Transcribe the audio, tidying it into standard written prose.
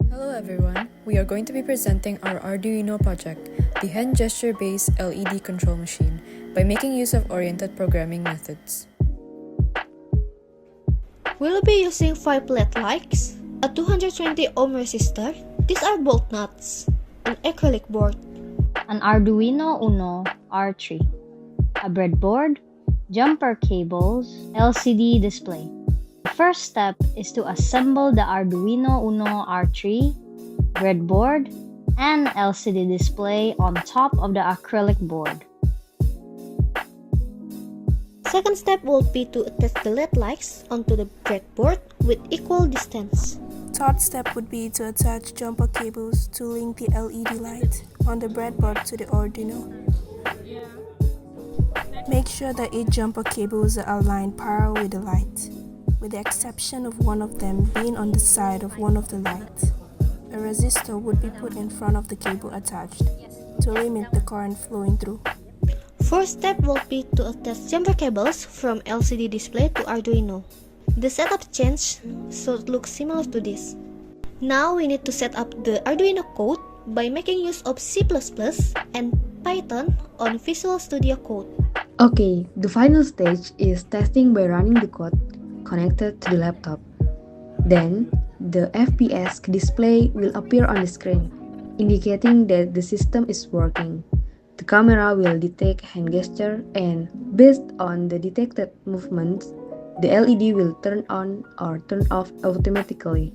Hello everyone, we are going to be presenting our Arduino project, the hand gesture-based LED control machine, by making use of oriented programming methods. We'll be using 5 LED lights, a 220 ohm resistor, these are bolt nuts, an acrylic board, an Arduino Uno R3, a breadboard, jumper cables, LCD display. The first step is to assemble the Arduino Uno R3, breadboard, and LCD display on top of the acrylic board. Second step will be to attach the LED lights onto the breadboard with equal distance. Third step would be to attach jumper cables to link the LED light on the breadboard to the Arduino. Make sure that each jumper cables are aligned parallel with the light, with the exception of one of them being on the side of one of the lights. A resistor would be put in front of the cable attached to limit the current flowing through. Fourth step will be to attach jumper cables from LCD display to Arduino. The setup changed so it looks similar to this. Now we need to set up the Arduino code by making use of C++ and Python on Visual Studio Code. Okay, the final stage is testing by running the code connected to the laptop. Then, the FPS display will appear on the screen, indicating that the system is working. The camera will detect hand gesture and, based on the detected movements, the LED will turn on or turn off automatically.